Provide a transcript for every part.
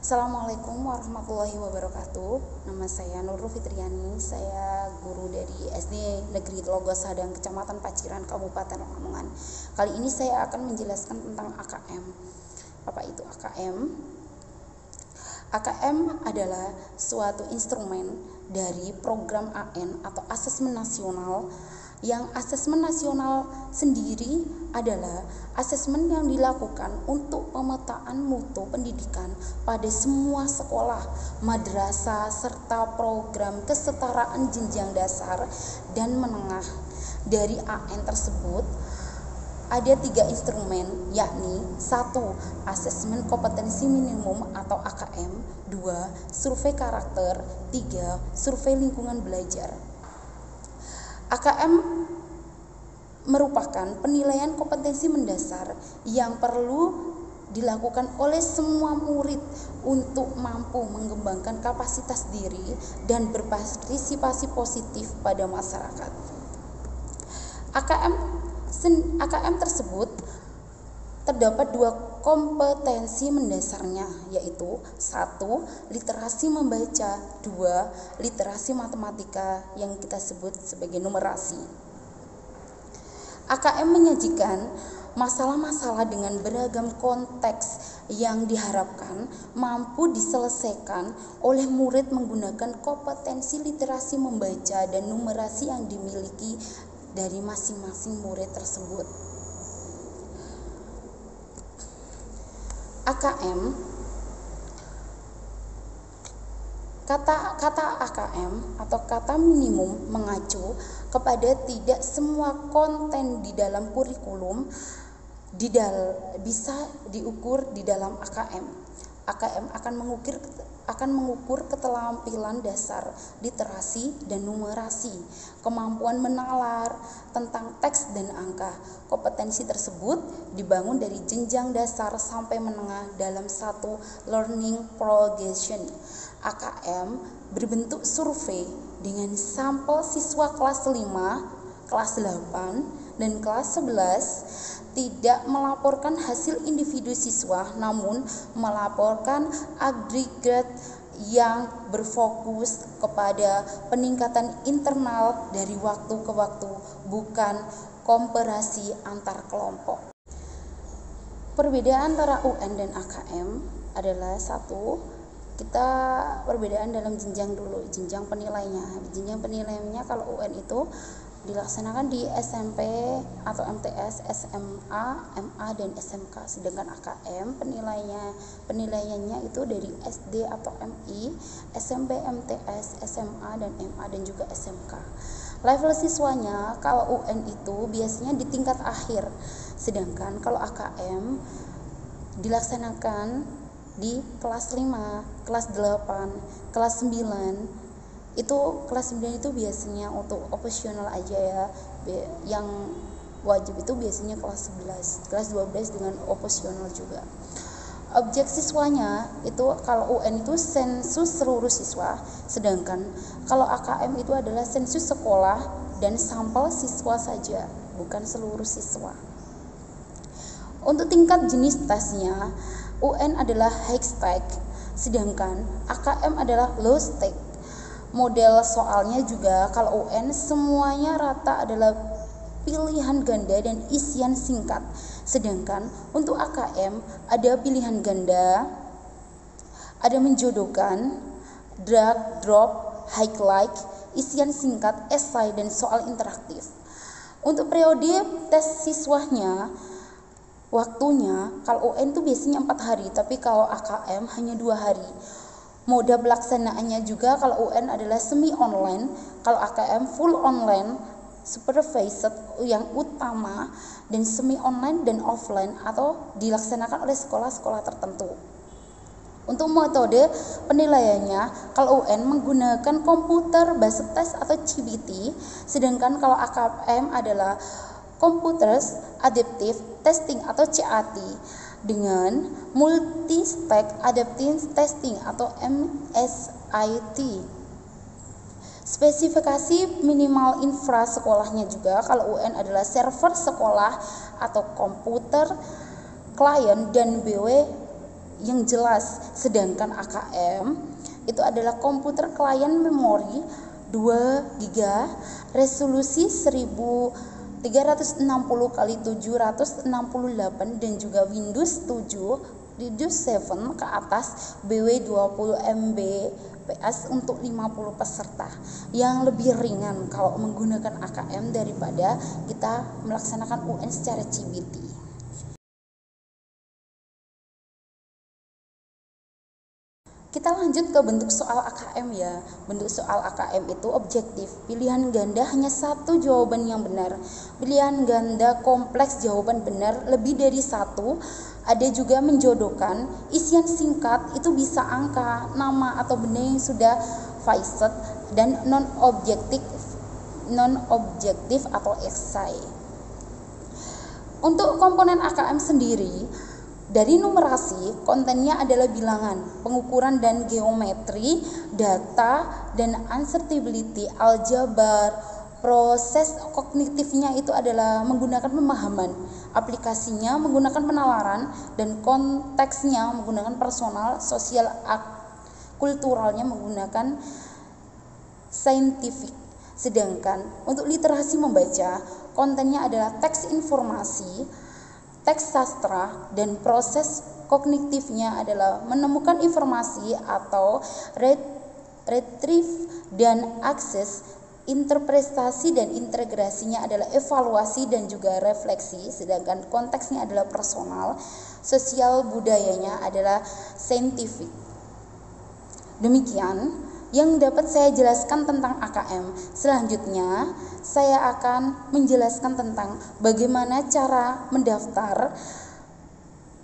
Assalamualaikum warahmatullahi wabarakatuh. Nama saya Nurul Fitriani. Saya guru dari SD Negeri Logos Hadang, Kecamatan Paciran, Kabupaten Lamongan. Kali ini saya akan menjelaskan tentang AKM. Apa itu AKM? AKM adalah suatu instrumen dari program AN atau asesmen nasional, yang asesmen nasional sendiri adalah asesmen yang dilakukan untuk pemetaan mutu pendidikan pada semua sekolah, madrasah, serta program kesetaraan jenjang dasar dan menengah. Dari AN tersebut ada 3 instrumen, yakni 1. Asesmen kompetensi minimum atau AKM, 2. Survei karakter, 3. Survei lingkungan belajar. AKM merupakan penilaian kompetensi mendasar yang perlu dilakukan oleh semua murid untuk mampu mengembangkan kapasitas diri dan berpartisipasi positif pada masyarakat. AKM tersebut terdapat 2 kompetensi mendasarnya, yaitu 1. Literasi membaca, 2. Literasi matematika yang kita sebut sebagai numerasi. AKM menyajikan masalah-masalah dengan beragam konteks yang diharapkan mampu diselesaikan oleh murid menggunakan kompetensi literasi membaca dan numerasi yang dimiliki dari masing-masing murid tersebut. AKM, kata AKM atau kata minimum mengacu kepada tidak semua konten di dalam kurikulum bisa diukur di dalam AKM. AKM akan mengukur keterampilan dasar literasi dan numerasi, kemampuan menalar tentang teks dan angka. Kompetensi tersebut dibangun dari jenjang dasar sampai menengah dalam satu learning progression. AKM berbentuk survei dengan sampel siswa kelas 5, kelas 8, dan kelas 11 tidak melaporkan hasil individu siswa, namun melaporkan agregat yang berfokus kepada peningkatan internal dari waktu ke waktu, bukan komparasi antar kelompok. Perbedaan antara UN dan AKM adalah 1. Kita perbedaan dalam jenjang dulu, jenjang penilainya. Jenjang penilaiannya kalau UN itu dilaksanakan di SMP atau MTS, SMA, MA, dan SMK. Sedangkan AKM penilaiannya itu dari SD atau MI, SMP, MTS, SMA, dan MA, dan juga SMK. Level siswanya kalau UN itu biasanya di tingkat akhir, sedangkan kalau AKM dilaksanakan di kelas 5, kelas 8, kelas 9. Kelas 9 itu biasanya untuk opsional aja ya. Yang wajib itu biasanya kelas 11, kelas 12 dengan opsional juga. Objek siswanya itu kalau UN itu sensus seluruh siswa, sedangkan kalau AKM itu adalah sensus sekolah dan sampel siswa saja, bukan seluruh siswa. Untuk tingkat jenis tesnya, UN adalah high stake, sedangkan AKM adalah low stake. Model soalnya juga kalau UN semuanya rata adalah pilihan ganda dan isian singkat, sedangkan untuk AKM ada pilihan ganda, ada menjodohkan, drag, drop, highlight, isian singkat, esai, dan soal interaktif. Untuk periode tes siswanya, waktunya kalau UN itu biasanya 4 hari, tapi kalau AKM hanya 2 hari. Moda pelaksanaannya juga kalau UN adalah semi online, kalau AKM full online, supervised yang utama, dan semi online dan offline atau dilaksanakan oleh sekolah-sekolah tertentu. Untuk metode penilaiannya, kalau UN menggunakan komputer based test atau CBT, sedangkan kalau AKM adalah Computers Adaptive Testing atau CAT dengan Multi-Stack Adaptive Testing atau MSIT. Spesifikasi minimal infra sekolahnya juga kalau UN adalah server sekolah atau komputer, klien, dan BW yang jelas. Sedangkan AKM itu adalah komputer client memori 2 GB, resolusi 1360 kali 768, dan juga Windows 7 ke atas, BW 20 Mbps untuk 50 peserta, yang lebih ringan kalau menggunakan AKM daripada kita melaksanakan UN secara CBT. Kita lanjut ke bentuk soal AKM ya. Bentuk soal AKM itu objektif. Pilihan ganda hanya satu jawaban yang benar. Pilihan ganda kompleks jawaban benar lebih dari satu. Ada juga menjodohkan. Isian singkat itu bisa angka, nama atau benda yang sudah viset, dan non objektif atau esai. Untuk komponen AKM sendiri, dari numerasi, kontennya adalah bilangan, pengukuran dan geometri, data dan uncertainty, aljabar. Proses kognitifnya itu adalah menggunakan pemahaman, aplikasinya menggunakan penalaran, dan konteksnya menggunakan personal, sosial, kulturalnya menggunakan scientific. Sedangkan untuk literasi membaca, kontennya adalah teks informasi, teks sastra, dan proses kognitifnya adalah menemukan informasi atau retrieve dan akses. Interpretasi dan integrasinya adalah evaluasi dan juga refleksi, sedangkan konteksnya adalah personal, sosial, budayanya adalah scientific. Demikian yang dapat saya jelaskan tentang AKM. Selanjutnya, saya akan menjelaskan tentang bagaimana cara mendaftar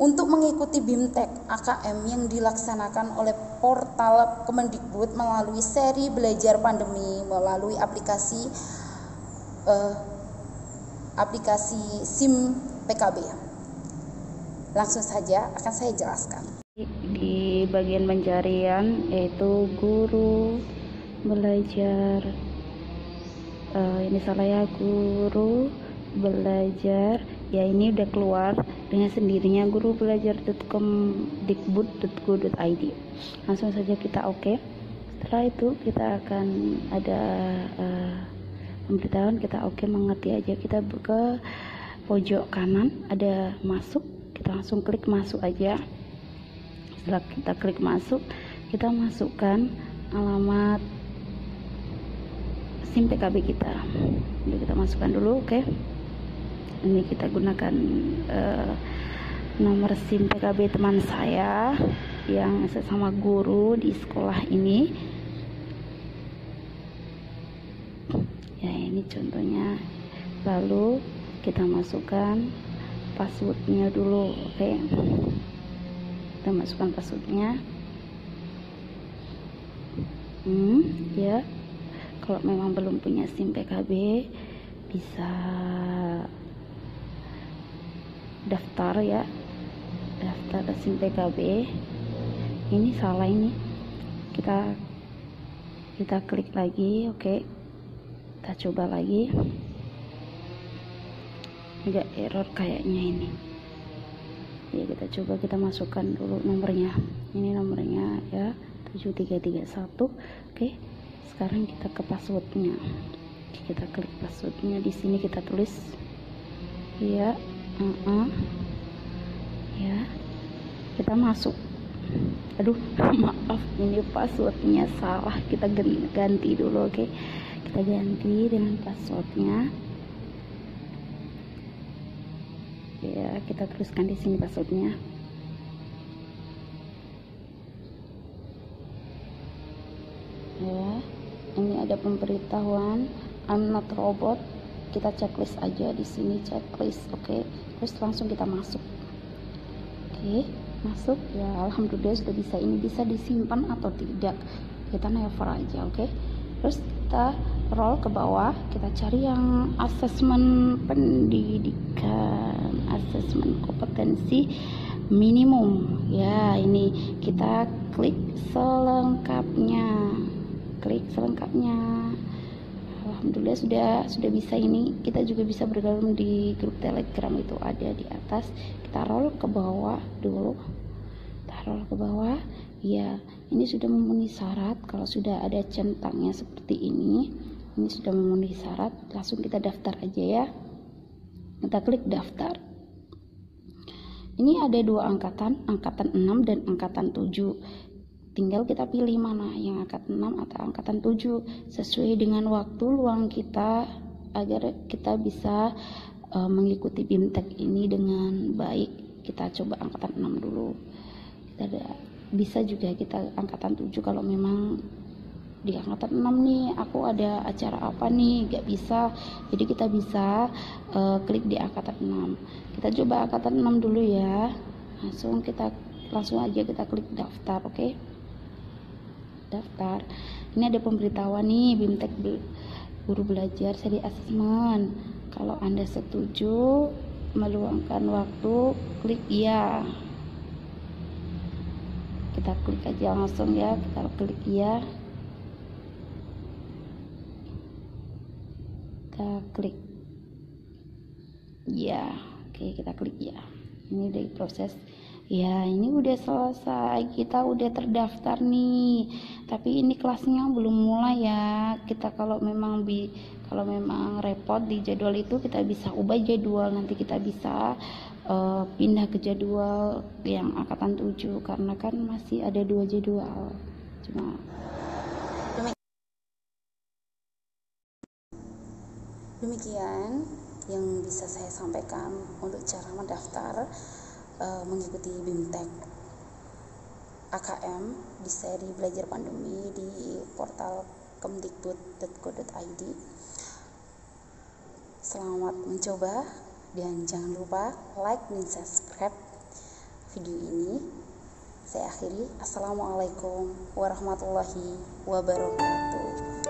untuk mengikuti BIMTEK AKM yang dilaksanakan oleh portal Kemendikbud melalui seri belajar pandemi melalui aplikasi SIM PKB. Langsung saja akan saya jelaskan. Di bagian pencarian yaitu guru belajar, guru belajar, ya ini udah keluar dengan sendirinya, gurubelajar.kemdikbud.go.id. Langsung saja kita oke. Setelah itu kita akan ada pemberitahuan, kita oke, mengerti aja. Kita ke pojok kanan ada masuk, kita langsung klik masuk aja. Setelah kita klik masuk, kita masukkan alamat SIM PKB kita. Jadi kita masukkan dulu, oke. Ini kita gunakan nomor SIM PKB teman saya yang sesama guru di sekolah ini. Ya, ini contohnya. Lalu kita masukkan passwordnya dulu, oke. Kita masukkan passwordnya. Ya, kalau memang belum punya SIM PKB bisa daftar ya, daftar SIM PKB. Ini salah, ini kita klik lagi, oke. Kita coba lagi, agak error kayaknya ini ya. Kita coba, kita masukkan dulu nomornya. Ini nomornya ya, 7331. Oke, sekarang kita ke passwordnya. Kita klik passwordnya, di sini kita tulis ya, ya, kita masuk. Aduh, maaf, ini passwordnya salah, kita ganti dulu, oke. Kita ganti dengan passwordnya ya, kita tuliskan di sini passwordnya. Ya, ini ada pemberitahuan I'm not robot. Kita checklist aja di sini, checklist, oke. Terus langsung kita masuk. Oke, masuk ya, alhamdulillah sudah bisa. Ini bisa disimpan atau tidak, kita never aja, oke. Terus kita roll ke bawah, kita cari yang asesmen pendidikan, asesmen kompetensi minimum ya. Ini kita klik selengkapnya, alhamdulillah sudah bisa. Ini kita juga bisa bergabung di grup Telegram, itu ada di atas. Kita roll ke bawah dulu, kita bawah. Ya, ini sudah memenuhi syarat. Kalau sudah ada centangnya seperti ini sudah memenuhi syarat, langsung kita daftar aja ya. Kita klik daftar. Ini ada dua angkatan 6 dan angkatan 7. Tinggal kita pilih mana, yang angkatan 6 atau angkatan 7, sesuai dengan waktu luang kita agar kita bisa mengikuti BIMTEK ini dengan baik. Kita coba angkatan 6 dulu. Bisa juga kita angkatan 7 kalau memang di angkatan 6 nih aku ada acara apa nih, gak bisa, jadi kita bisa klik di angkatan 6. Kita coba angkatan 6 dulu ya. Langsung aja kita klik daftar. Oke. Daftar. Ini ada pemberitahuan nih, BIMTEK guru belajar seri asesmen. Kalau Anda setuju meluangkan waktu, klik iya. Kita klik aja langsung ya, kita klik iya. Kita klik ya. Oke, kita klik ya. Ini dari proses ya, ini udah selesai, kita udah terdaftar nih. Tapi ini kelasnya belum mulai ya. Kita kalau memang repot di jadwal itu, kita bisa ubah jadwal. Nanti kita bisa pindah ke jadwal yang angkatan 7 karena kan masih ada 2 jadwal. Cuma demikian yang bisa saya sampaikan untuk cara mendaftar mengikuti BIMTEK AKM di seri belajar pandemi di portal kemdikbud.go.id. Selamat mencoba dan jangan lupa like dan subscribe video ini. Saya akhiri. Assalamualaikum warahmatullahi wabarakatuh.